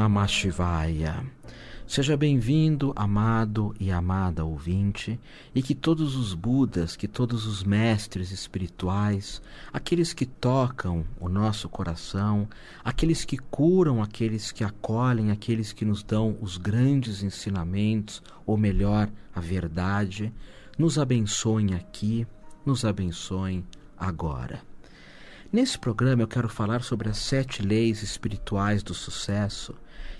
Namah Shivaya. Seja bem-vindo, amado e amada ouvinte, e que todos os Budas, que todos os mestres espirituais, aqueles que tocam o nosso coração, aqueles que curam, aqueles que acolhem, aqueles que nos dão os grandes ensinamentos, ou melhor, a verdade, nos abençoem aqui, nos abençoem agora. Nesse programa eu quero falar sobre as 7 leis espirituais do sucesso,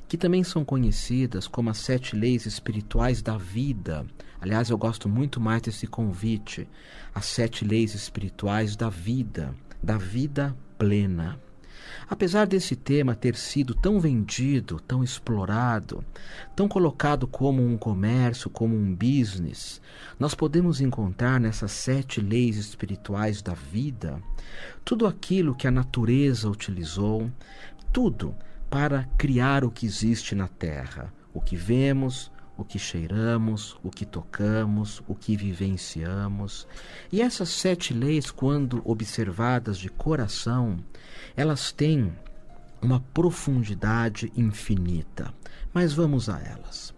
que também são conhecidas como as 7 leis espirituais da vida. Aliás, eu gosto muito mais desse convite, as 7 leis espirituais da vida plena. Apesar desse tema ter sido tão vendido, tão explorado, tão colocado como um comércio, como um business, nós podemos encontrar nessas 7 leis espirituais da vida tudo aquilo que a natureza utilizou, tudo para criar o que existe na Terra, o que vemos, o que cheiramos, o que tocamos, o que vivenciamos. E essas 7 leis, quando observadas de coração, elas têm uma profundidade infinita. Mas vamos a elas.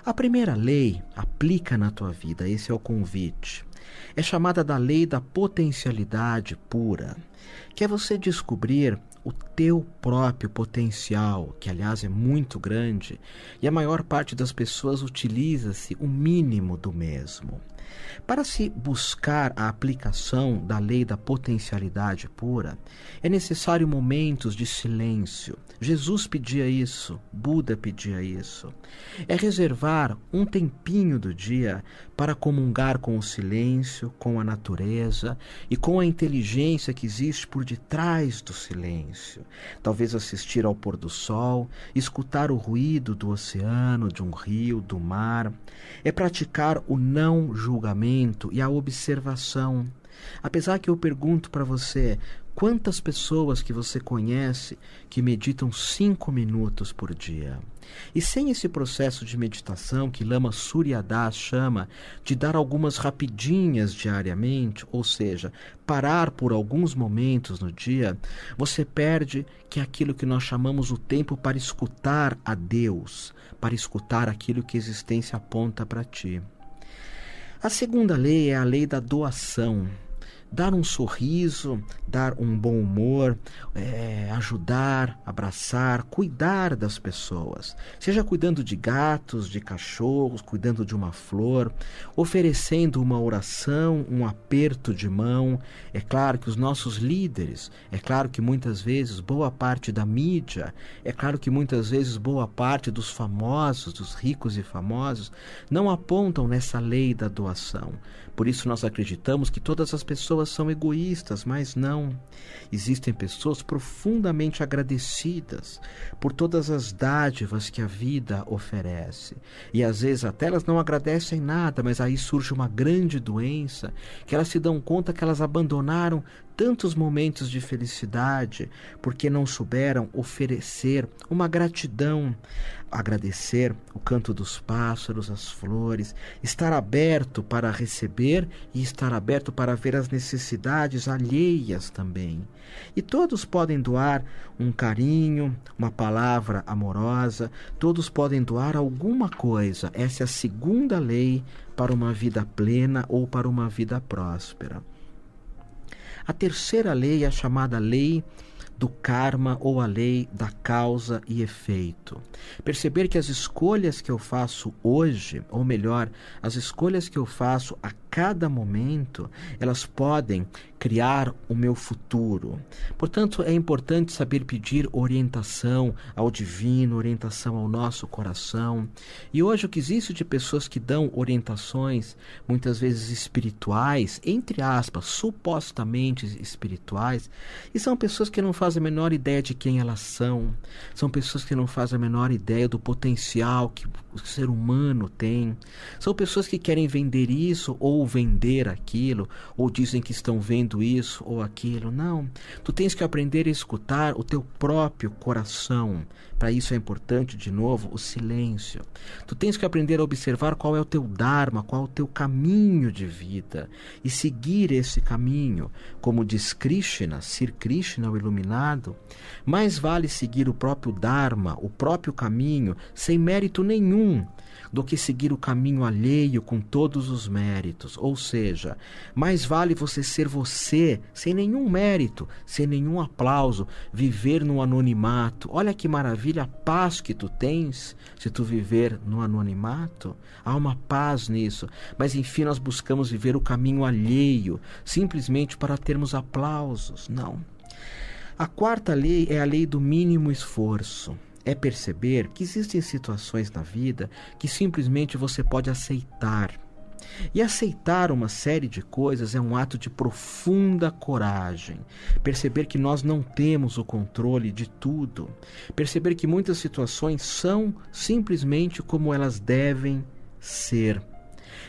A primeira lei aplica na tua vida, esse é o convite. É chamada da lei da potencialidade pura, que é você descobrir o teu próprio potencial, que aliás é muito grande, e a maior parte das pessoas utiliza-se o mínimo do mesmo. Para se buscar a aplicação da lei da potencialidade pura, é necessário momentos de silêncio. Jesus pedia isso, Buda pedia isso. É reservar um tempinho do dia para comungar com o silêncio, com a natureza e com a inteligência que existe por detrás do silêncio. Talvez assistir ao pôr do sol, escutar o ruído do oceano, de um rio, do mar. É praticar o não julgamento e a observação. Apesar que eu pergunto para você, quantas pessoas que você conhece que meditam 5 minutos por dia? E sem esse processo de meditação que Lama Surya Das chama de dar algumas rapidinhas diariamente, ou seja, parar por alguns momentos no dia, você perde que é aquilo que nós chamamos o tempo para escutar a Deus, para escutar aquilo que a existência aponta para ti. A segunda lei é a lei da doação. Dar um sorriso, dar um bom humor, ajudar, abraçar, cuidar das pessoas. Seja cuidando de gatos, de cachorros, cuidando de uma flor, oferecendo uma oração, um aperto de mão. É claro que os nossos líderes, é claro que muitas vezes boa parte da mídia, é claro que muitas vezes boa parte dos famosos, dos ricos e famosos, não apontam nessa lei da doação. Por isso nós acreditamos que todas as pessoas são egoístas, mas não. Existem pessoas profundamente agradecidas por todas as dádivas que a vida oferece. E às vezes até elas não agradecem nada, mas aí surge uma grande doença, que elas se dão conta que elas abandonaram tantos momentos de felicidade porque não souberam oferecer uma gratidão, agradecer o canto dos pássaros, as flores, estar aberto para receber e estar aberto para ver as necessidades alheias também. E todos podem doar um carinho, uma palavra amorosa, todos podem doar alguma coisa. Essa é a segunda lei para uma vida plena ou para uma vida próspera. A terceira lei é a chamada lei do karma ou a lei da causa e efeito. Perceber que as escolhas que eu faço hoje, ou melhor, as escolhas que eu faço a cada momento, elas podem criar o meu futuro. Portanto, é importante saber pedir orientação ao divino, orientação ao nosso coração. E hoje o que existe de pessoas que dão orientações, muitas vezes espirituais, entre aspas, supostamente espirituais, e são pessoas que não fazem a menor ideia de quem elas são pessoas que não fazem a menor ideia do potencial que o ser humano tem, são pessoas que querem vender isso ou vender aquilo, ou dizem que estão vendo isso ou aquilo. Não. Tu tens que aprender a escutar o teu próprio coração. Para isso é importante, de novo, o silêncio. Tu tens que aprender a observar qual é o teu dharma, qual é o teu caminho de vida e seguir esse caminho. Como diz Krishna, Sri Krishna, o iluminado, mais vale seguir o próprio dharma, o próprio caminho, sem mérito nenhum, do que seguir o caminho alheio com todos os méritos. Ou seja, mais vale você ser você, sem nenhum mérito, sem nenhum aplauso, viver no anonimato. Olha que maravilha a paz que tu tens se tu viver no anonimato. Há uma paz nisso. Mas enfim, nós buscamos viver o caminho alheio, simplesmente para termos aplausos. Não. A quarta lei é a lei do mínimo esforço. É perceber que existem situações na vida que simplesmente você pode aceitar. E aceitar uma série de coisas é um ato de profunda coragem. Perceber que nós não temos o controle de tudo. Perceber que muitas situações são simplesmente como elas devem ser.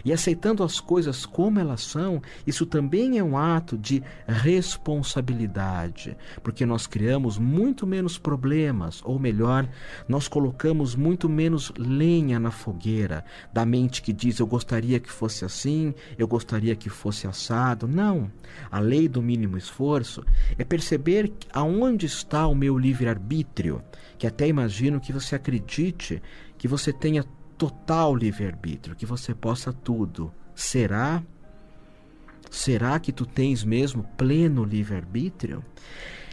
E aceitando as coisas como elas são, isso também é um ato de responsabilidade, porque nós criamos muito menos problemas, ou melhor, nós colocamos muito menos lenha na fogueira da mente que diz: eu gostaria que fosse assim, eu gostaria que fosse assado. Não, a lei do mínimo esforço é perceber aonde está o meu livre-arbítrio, que até imagino que você acredite que você tenha total livre-arbítrio, que você possa tudo. Será? Será que tu tens mesmo pleno livre-arbítrio?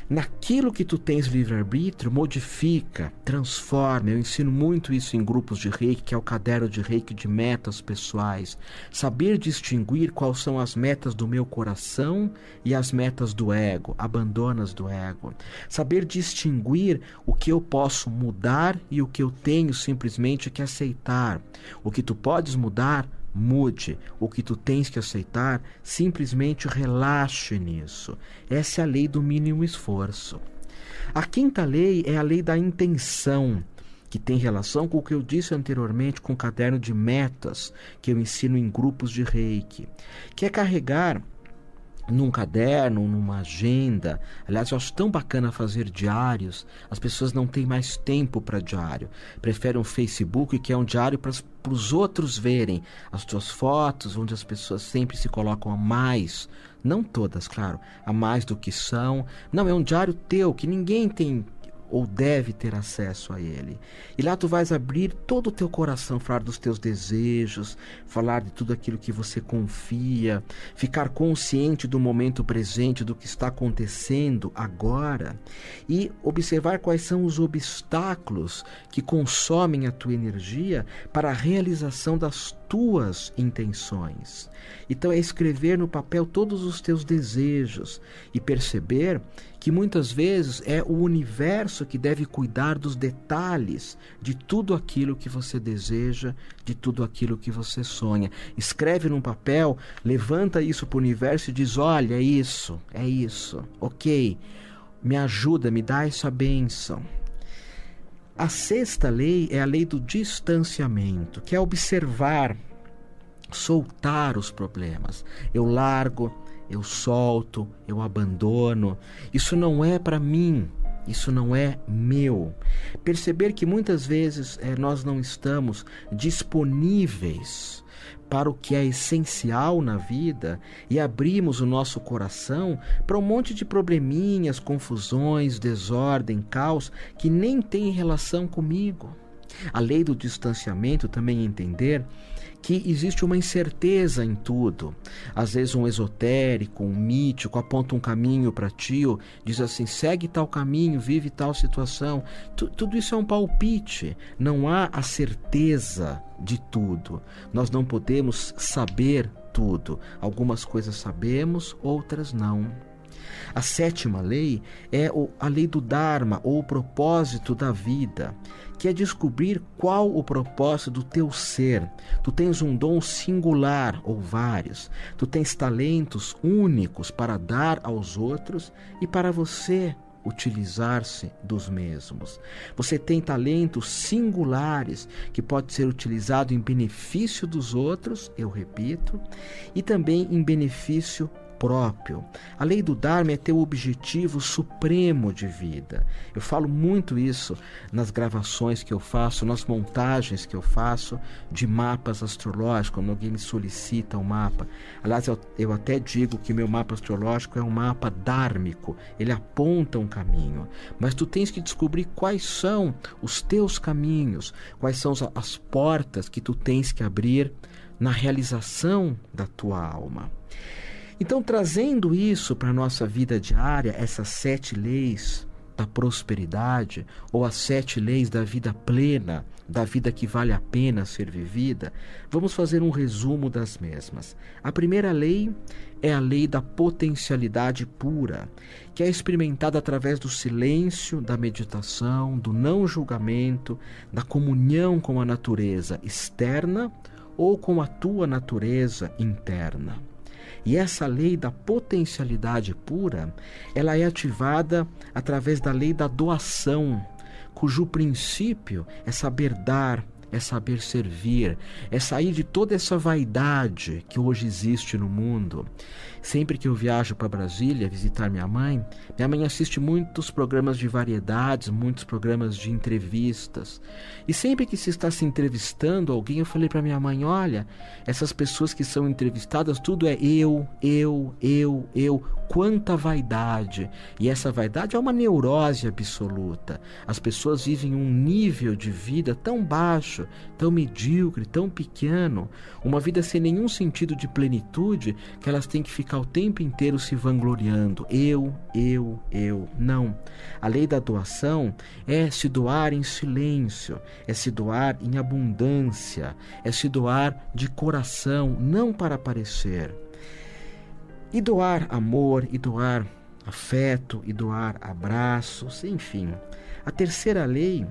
Naquilo que tu tens livre-arbítrio, modifica, transforma. Eu ensino muito isso em grupos de Reiki, que é o caderno de Reiki de metas pessoais. Saber distinguir quais são as metas do meu coração e as metas do ego, abandonas do ego. Saber distinguir o que eu posso mudar e o que eu tenho simplesmente que aceitar. O que tu podes mudar, mude. O que tu tens que aceitar, simplesmente relaxe nisso. Essa é a lei do mínimo esforço. A quinta lei é a lei da intenção, que tem relação com o que eu disse anteriormente com o caderno de metas que eu ensino em grupos de Reiki, que é carregar num caderno, numa agenda. Aliás, eu acho tão bacana fazer diários. As pessoas não têm mais tempo para diário. Preferem um Facebook, que é um diário para os outros verem as tuas fotos, onde as pessoas sempre se colocam a mais. Não todas, claro, a mais do que são. Não, é um diário teu, que ninguém tem ou deve ter acesso a ele. E lá tu vais abrir todo o teu coração, falar dos teus desejos, falar de tudo aquilo que você confia, ficar consciente do momento presente, do que está acontecendo agora, e observar quais são os obstáculos que consomem a tua energia para a realização das tuas intenções. Então é escrever no papel todos os teus desejos e perceber que muitas vezes é o universo que deve cuidar dos detalhes de tudo aquilo que você deseja, de tudo aquilo que você sonha. Escreve num papel, levanta isso para o universo e diz: olha, é isso, ok, me ajuda, me dá essa bênção. A sexta lei é a lei do distanciamento, que é observar, soltar os problemas. Eu largo, eu solto, eu abandono. Isso não é para mim, isso não é meu. Perceber que muitas vezes nós não estamos disponíveis para o que é essencial na vida e abrimos o nosso coração para um monte de probleminhas, confusões, desordem, caos que nem tem relação comigo. A lei do distanciamento também é entender que existe uma incerteza em tudo. Às vezes um esotérico, um mítico aponta um caminho para ti, diz assim: segue tal caminho, vive tal situação. Tudo isso é um palpite. Não há a certeza de tudo. Nós não podemos saber tudo. Algumas coisas sabemos, outras não. A sétima lei é a lei do Dharma, ou o propósito da vida, que é descobrir qual o propósito do teu ser. Tu tens um dom singular ou vários. Tu tens talentos únicos para dar aos outros e para você. utilizar-se dos mesmos. Você tem talentos singulares que pode ser utilizado em benefício dos outros, eu repito, e também em benefício próprio. A lei do Dharma é ter o objetivo supremo de vida. Eu falo muito isso nas gravações que eu faço, nas montagens que eu faço de mapas astrológicos, quando alguém me solicita um mapa. Aliás, eu até digo que meu mapa astrológico é um mapa dármico, ele aponta um caminho, mas tu tens que descobrir quais são os teus caminhos, quais são as portas que tu tens que abrir na realização da tua alma. Então, trazendo isso para a nossa vida diária, essas 7 leis da prosperidade, ou as 7 leis da vida plena, da vida que vale a pena ser vivida, vamos fazer um resumo das mesmas. A primeira lei é a lei da potencialidade pura, que é experimentada através do silêncio, da meditação, do não julgamento, da comunhão com a natureza externa ou com a tua natureza interna. E essa lei da potencialidade pura, ela é ativada através da lei da doação, cujo princípio é saber dar, é saber servir, é sair de toda essa vaidade que hoje existe no mundo. Sempre que eu viajo para Brasília visitar minha mãe assiste muitos programas de variedades, muitos programas de entrevistas. E sempre que se está se entrevistando alguém, eu falei para minha mãe, olha, essas pessoas que são entrevistadas, tudo é eu, quanta vaidade. E essa vaidade é uma neurose absoluta. As pessoas vivem um nível de vida tão baixo, tão medíocre, tão pequeno, uma vida sem nenhum sentido de plenitude, que elas têm que ficar o tempo inteiro se vangloriando. Eu. Não. A lei da doação é se doar em silêncio, é se doar em abundância, é se doar de coração, não para aparecer. E doar amor, e doar afeto, e doar abraços, enfim. A terceira lei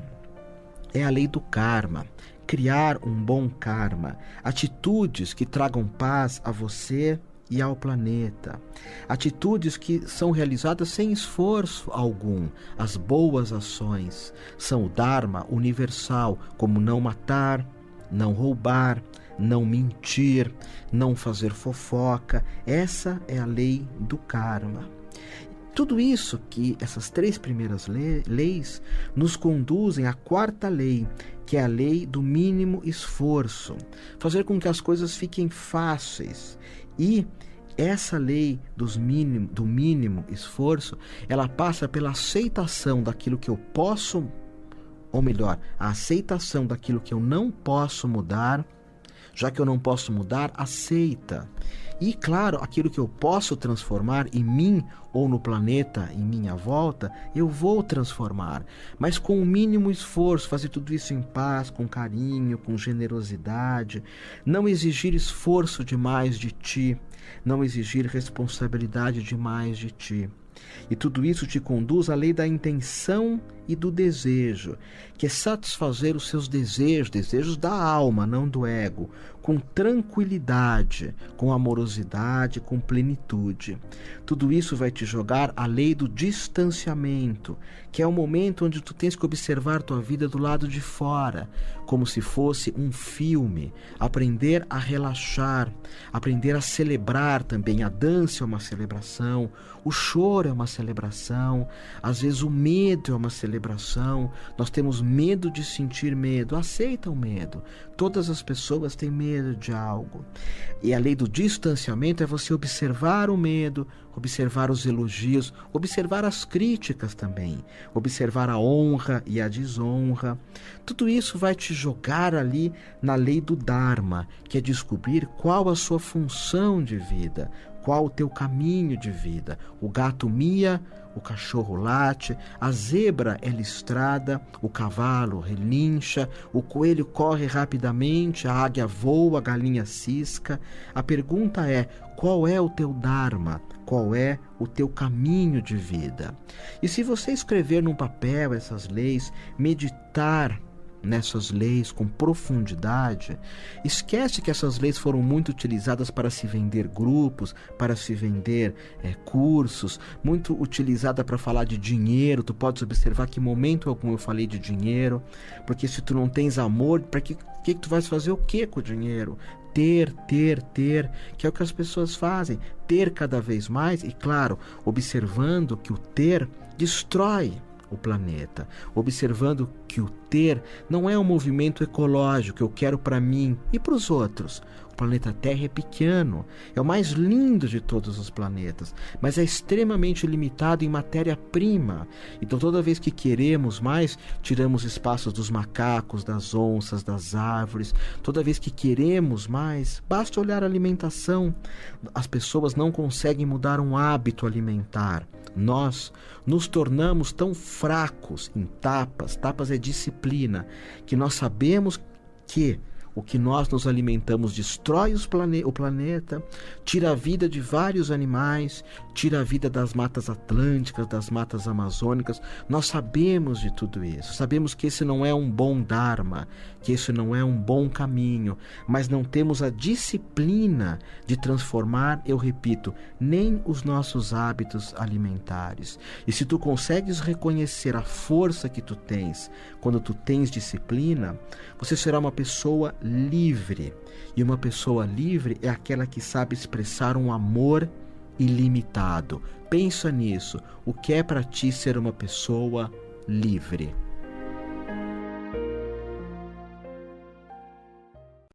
é a lei do karma. Criar um bom karma, atitudes que tragam paz a você e ao planeta, atitudes que são realizadas sem esforço algum. As boas ações são o Dharma universal, como não matar, não roubar, não mentir, não fazer fofoca. Essa é a lei do karma. Tudo isso que essas 3 primeiras leis nos conduzem à 4ª lei, que é a lei do mínimo esforço. Fazer com que as coisas fiquem fáceis. E essa lei do mínimo esforço, ela passa pela aceitação daquilo que eu posso, ou melhor, a aceitação daquilo que eu não posso mudar. Já que eu não posso mudar, aceita. E, claro, aquilo que eu posso transformar em mim ou no planeta em minha volta, eu vou transformar. Mas com o mínimo esforço, fazer tudo isso em paz, com carinho, com generosidade. Não exigir esforço demais de ti. Não exigir responsabilidade demais de ti. E tudo isso te conduz à lei da intenção e do desejo, que é satisfazer os seus desejos da alma, não do ego, com tranquilidade, com amorosidade, com plenitude. Tudo isso vai te jogar à lei do distanciamento, que é o momento onde tu tens que observar tua vida do lado de fora, como se fosse um filme, aprender a relaxar, aprender a celebrar também. A dança é uma celebração, o choro é uma celebração, às vezes o medo é uma celebração. Nós temos medo de sentir medo. Aceita o medo. Todas as pessoas têm medo de algo. E a lei do distanciamento é você observar o medo, observar os elogios, observar as críticas também, observar a honra e a desonra. Tudo isso vai te jogar ali na lei do Dharma, que é descobrir qual a sua função de vida, qual o teu caminho de vida. O gato mia, o cachorro late, a zebra é listrada, o cavalo relincha, o coelho corre rapidamente, a águia voa, a galinha cisca. A pergunta é: qual é o teu Dharma? Qual é o teu caminho de vida? E se você escrever num papel essas leis, meditar nessas leis com profundidade, esquece que essas leis foram muito utilizadas para se vender grupos, para se vender cursos, muito utilizada para falar de dinheiro. Tu podes observar que em momento algum eu falei de dinheiro, porque se tu não tens amor, para que tu vais fazer o que com o dinheiro? Ter, que é o que as pessoas fazem, ter cada vez mais e, claro, observando que o ter destrói o planeta, observando que o ter não é um movimento ecológico que eu quero para mim e para os outros. O planeta Terra é pequeno, é o mais lindo de todos os planetas, mas é extremamente limitado em matéria-prima. Então toda vez que queremos mais, tiramos espaços dos macacos, das onças, das árvores. Toda vez que queremos mais, basta olhar a alimentação. As pessoas não conseguem mudar um hábito alimentar. Nós nos tornamos tão fracos em tapas é disciplina, que nós sabemos que o que nós nos alimentamos destrói o planeta, tira a vida de vários animais, tira a vida das matas atlânticas, das matas amazônicas. Nós sabemos de tudo isso, sabemos que esse não é um bom dharma, que esse não é um bom caminho, mas não temos a disciplina de transformar, eu repito, nem os nossos hábitos alimentares. E se tu consegues reconhecer a força que tu tens quando tu tens disciplina, você será uma pessoa livre. E uma pessoa livre é aquela que sabe expressar um amor ilimitado. Pensa nisso. O que é para ti ser uma pessoa livre?